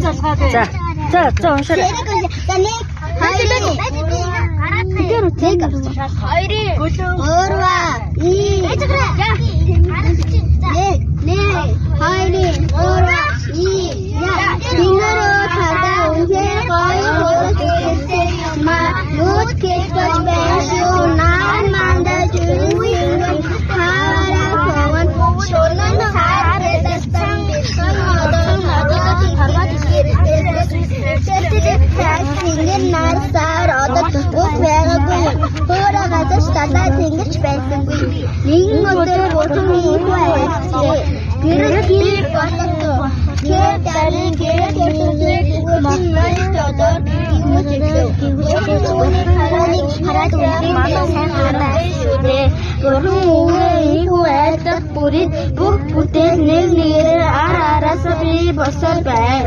За уншаарай. Нэгэн өдөр бурхан ийхүү айлчээ. Гэрэл гэрэл болов. Тэр дарин гэрэл гэрэл махнаас тодор хараад үнэн сайн хараа шүү дээ. Бурхан ийхүү айлдах бүрийн бүх бүтээл нэг нэгээрээ ар араасаа бий болсон байв.